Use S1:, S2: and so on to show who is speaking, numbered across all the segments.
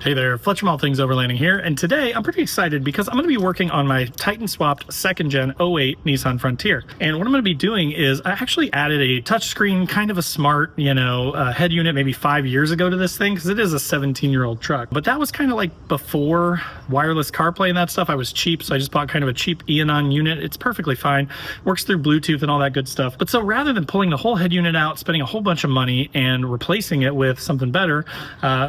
S1: Hey there, Fletcher from All Things Overlanding here, and today I'm pretty excited because I'm going to be working on my Titan swapped 2nd gen '08 Nissan Frontier. And what I'm going to be doing is I actually added a touchscreen, kind of a smart, head unit maybe 5 years ago to this thing because it is a 17-year-old truck. But that was kind of like before wireless CarPlay and that stuff. I was cheap, so I just bought kind of a cheap Eonon unit. It's perfectly fine, works through Bluetooth and all that good stuff. But so rather than pulling the whole head unit out, spending a whole bunch of money and replacing it with something better,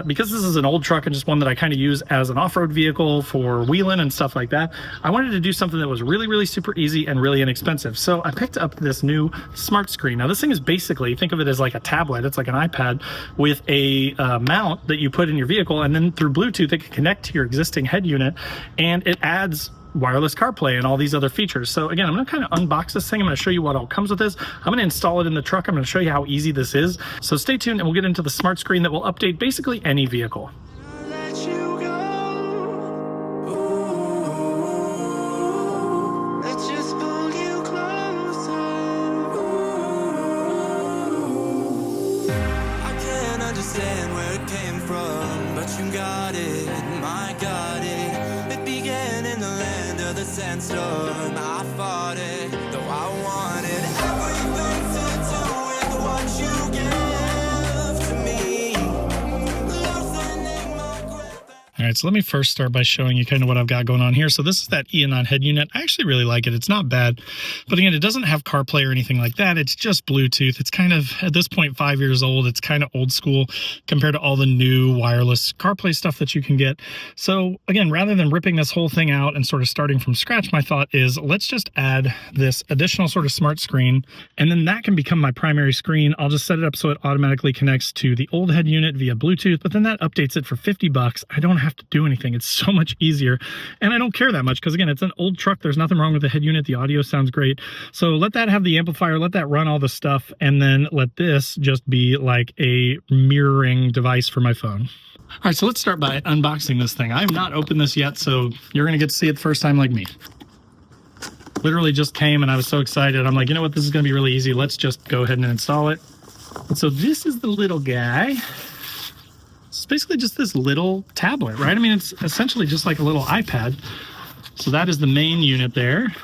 S1: because this is an old truck and just one that I kind of use as an off-road vehicle for wheeling and stuff like that, I wanted to do something that was really, really super easy and really inexpensive. So I picked up this new smart screen. Now this thing is basically, think of it as like a tablet. It's like an iPad with a mount that you put in your vehicle, and then through Bluetooth it can connect to your existing head unit, and it adds wireless CarPlay and all these other features. So again, I'm going to kind of unbox this thing. I'm going to show you what all comes with this. I'm going to install it in the truck. I'm going to show you how easy this is. So stay tuned and we'll get into the smart screen that will update basically any vehicle.
S2: Where it came from, but you got it, my got it. It began in the land of the sandstorm. I fought it, though I wanted everything to do with what you give to me. Loosening my grip.
S1: All right, so let me first start by showing you kind of what I've got going on here. So this is that Eonon head unit. I actually really like it. It's not bad, but again, it doesn't have CarPlay or anything like that. It's just Bluetooth. It's kind of, at this point, 5 years old. It's kind of old school compared to all the new wireless CarPlay stuff that you can get. So again, rather than ripping this whole thing out and sort of starting from scratch, my thought is let's just add this additional sort of smart screen, and then that can become my primary screen. I'll just set it up so it automatically connects to the old head unit via Bluetooth, but then that updates it for 50 bucks. I don't have to do anything. It's so much easier, and I don't care that much because again, it's an old truck. There's nothing wrong with the head unit. The audio sounds great. So let that have the amplifier, let that run all the stuff, and then let this just be like a mirroring device for my phone. All right, so let's start by unboxing this thing. I have not opened this yet, so you're gonna get to see it the first time like me. Literally just came and I was so excited. I'm like, you know what, this is gonna be really easy. Let's just go ahead and install it. And so this is the little guy. It's basically just this little tablet, right? I mean, it's essentially just like a little iPad. So that is the main unit there.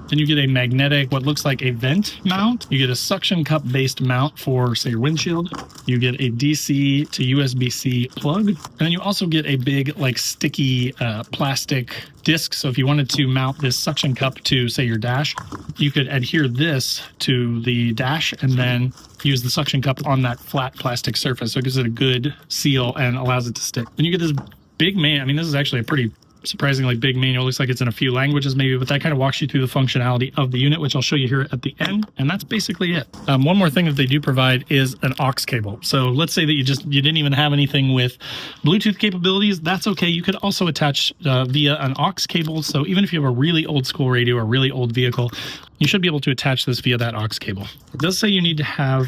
S1: Then you get a magnetic, what looks like a vent mount. You get a suction cup based mount for, say, your windshield. You get a DC to USB-C plug. And then you also get a big, like, sticky plastic disc. So if you wanted to mount this suction cup to, say, your dash, you could adhere this to the dash and then use the suction cup on that flat plastic surface. So it gives it a good seal and allows it to stick. Then you get this big I mean, this is actually a pretty surprisingly big manual. It looks like it's in a few languages maybe, but that kind of walks you through the functionality of the unit, which I'll show you here at the end. And that's basically it. One more thing that they do provide is an aux cable. So let's say that you didn't even have anything with Bluetooth capabilities. That's okay. You could also attach via an aux cable. So even if you have a really old school radio or really old vehicle, you should be able to attach this via that aux cable. It does say you need to have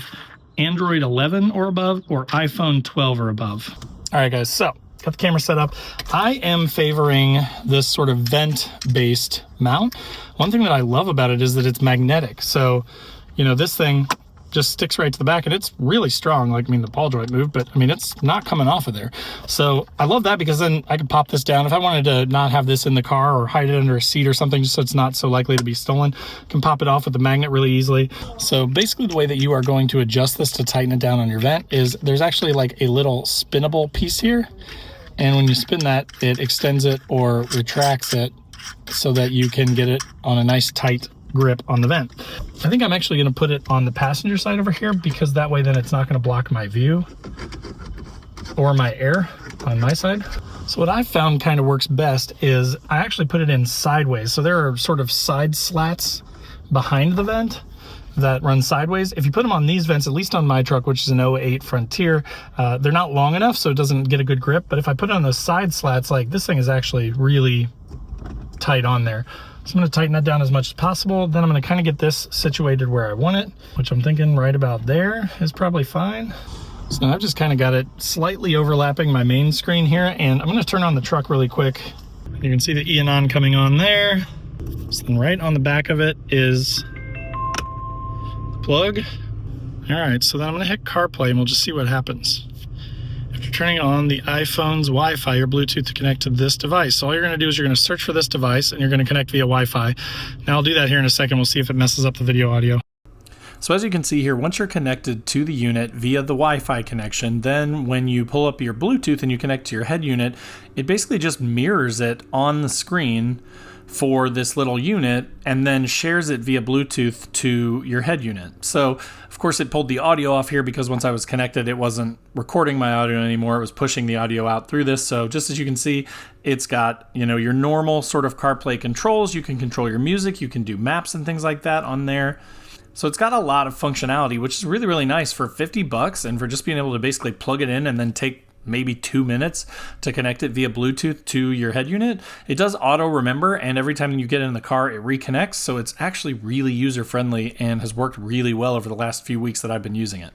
S1: Android 11 or above or iPhone 12 or above. All right, guys. So got the camera set up. I am favoring this sort of vent-based mount. One thing that I love about it is that it's magnetic. So, this thing just sticks right to the back, and it's really strong. Like, I mean, the ball joint moved, but I mean, it's not coming off of there. So I love that because then I can pop this down. If I wanted to not have this in the car or hide it under a seat or something, just so it's not so likely to be stolen, I can pop it off with the magnet really easily. So basically the way that you are going to adjust this to tighten it down on your vent is there's actually like a little spinnable piece here. And when you spin that, it extends it or retracts it so that you can get it on a nice tight grip on the vent. I think I'm actually going to put it on the passenger side over here because that way then it's not going to block my view or my air on my side. So what I found kind of works best is I actually put it in sideways. So there are sort of side slats behind the vent that run sideways. If you put them on these vents, at least on my truck, which is an '08 Frontier, they're not long enough, so it doesn't get a good grip. But if I put it on those side slats, like this thing is actually really tight on there. So I'm gonna tighten that down as much as possible. Then I'm gonna kind of get this situated where I want it, which I'm thinking right about there is probably fine. So now I've just kind of got it slightly overlapping my main screen here, and I'm gonna turn on the truck really quick. You can see the Eonon coming on there. So then right on the back of it is plug. All right, so then I'm gonna hit CarPlay and we'll just see what happens. If After turning on the iPhone's Wi-Fi, your Bluetooth to connect to this device. So all you're going to do is you're going to search for this device and you're going to connect via Wi-Fi. Now I'll do that here in a second. We'll see if it messes up the video audio. So as you can see here, once you're connected to the unit via the Wi-Fi connection, then when you pull up your Bluetooth and you connect to your head unit, it basically just mirrors it on the screen for this little unit and then shares it via Bluetooth to your head unit. So of course it pulled the audio off here because once I was connected, it wasn't recording my audio anymore. It was pushing the audio out through this. So just as you can see, it's got, you know, your normal sort of CarPlay controls. You can control your music. You can do maps and things like that on there. So it's got a lot of functionality, which is really, really nice for $50 and for just being able to basically plug it in and then take maybe 2 minutes to connect it via Bluetooth to your head unit. It does auto remember, and every time you get in the car, it reconnects. So it's actually really user-friendly and has worked really well over the last few weeks that I've been using it.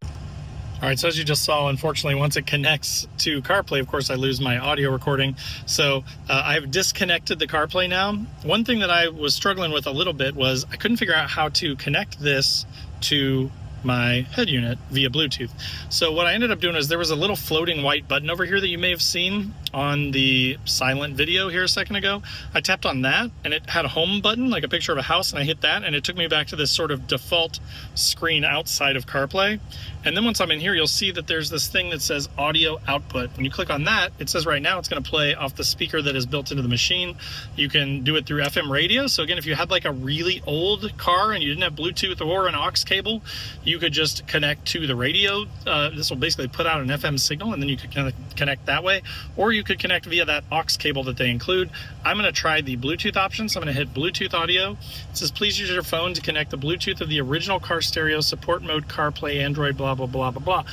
S1: All right, so as you just saw, unfortunately, once it connects to CarPlay, of course, I lose my audio recording. So I've disconnected the CarPlay now. One thing that I was struggling with a little bit was I couldn't figure out how to connect this to my head unit via Bluetooth. So what I ended up doing is there was a little floating white button over here that you may have seen on the silent video here a second ago. I tapped on that and it had a home button, like a picture of a house, and I hit that and it took me back to this sort of default screen outside of CarPlay. And then once I'm in here, you'll see that there's this thing that says audio output. When you click on that, it says right now it's going to play off the speaker that is built into the machine. You can do it through FM radio. So again, if you had like a really old car and you didn't have Bluetooth or an aux cable, you could just connect to the radio. This will basically put out an FM signal and then you could connect that way, or you could connect via that aux cable that they include. I'm going to try the Bluetooth option. So I'm going to hit Bluetooth audio. It says, please use your phone to connect the Bluetooth of the original car stereo, support mode, CarPlay, Android, blah, blah, blah, blah, blah.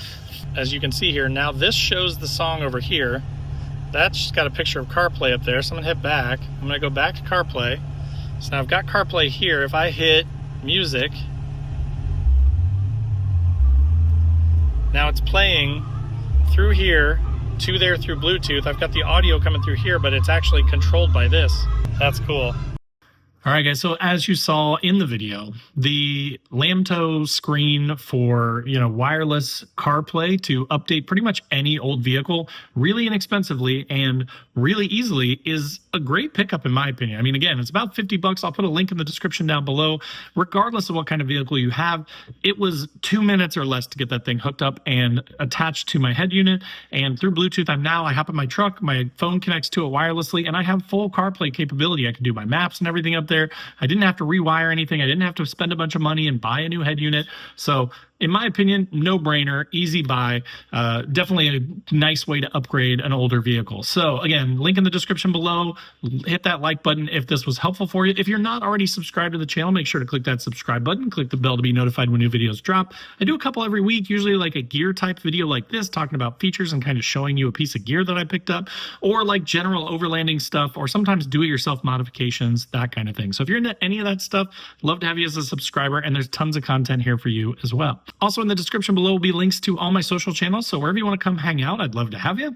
S1: As you can see here, now this shows the song over here. That's got a picture of CarPlay up there. So I'm going to hit back. I'm going to go back to CarPlay. So now I've got CarPlay here. If I hit music, now it's playing through here to there through Bluetooth. I've got the audio coming through here, but it's actually controlled by this. That's cool. All right, guys, so as you saw in the video, the LAMTTO screen for, wireless CarPlay to update pretty much any old vehicle really inexpensively and really easily is a great pickup in my opinion. I mean, again, it's about $50. I'll put a link in the description down below. Regardless of what kind of vehicle you have, it was 2 minutes or less to get that thing hooked up and attached to my head unit. And through Bluetooth, I hop in my truck, my phone connects to it wirelessly, and I have full CarPlay capability. I can do my maps and everything up there. I didn't have to rewire anything. I didn't have to spend a bunch of money and buy a new head unit. So in my opinion, no brainer, easy buy, definitely a nice way to upgrade an older vehicle. So again, link in the description below, hit that like button if this was helpful for you. If you're not already subscribed to the channel, make sure to click that subscribe button, click the bell to be notified when new videos drop. I do a couple every week, usually like a gear type video like this, talking about features and kind of showing you a piece of gear that I picked up, or like general overlanding stuff, or sometimes do-it-yourself modifications, that kind of thing. So if you're into any of that stuff, love to have you as a subscriber, and there's tons of content here for you as well. Also in the description below will be links to all my social channels, so wherever you want to come hang out, I'd love to have you.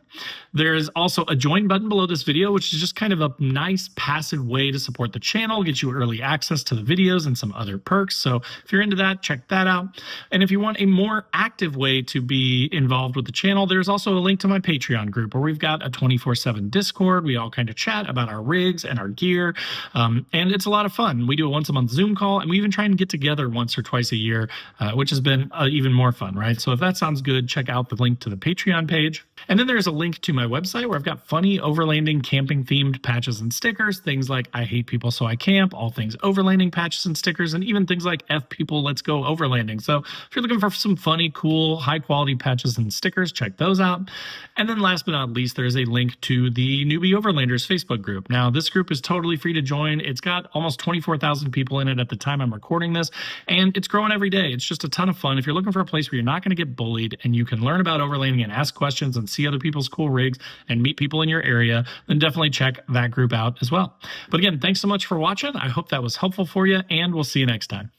S1: There's also a join button below this video, which is just kind of a nice passive way to support the channel, get you early access to the videos and some other perks. So if you're into that, check that out. And if you want a more active way to be involved with the channel, there's also a link to my Patreon group where we've got a 24/7 Discord. We all kind of chat about our rigs and our gear, and it's a lot of fun. We do a once-a-month Zoom call, and we even try and get together once or twice a year, which has been even more fun, right? So if that sounds good, check out the link to the Patreon page. And then there's a link to my website where I've got funny overlanding camping themed patches and stickers, things like I hate people so I camp, all things overlanding patches and stickers, and even things like F people let's go overlanding. So if you're looking for some funny, cool, high quality patches and stickers, check those out. And then last but not least, there's a link to the Newbie Overlanders Facebook group. Now this group is totally free to join. It's got almost 24,000 people in it at the time I'm recording this, and it's growing every day. It's just a ton of fun. If you're looking for a place where you're not going to get bullied and you can learn about overlanding and ask questions and see other people's cool rigs and meet people in your area, then definitely check that group out as well. But again, thanks so much for watching. I hope that was helpful for you, and we'll see you next time.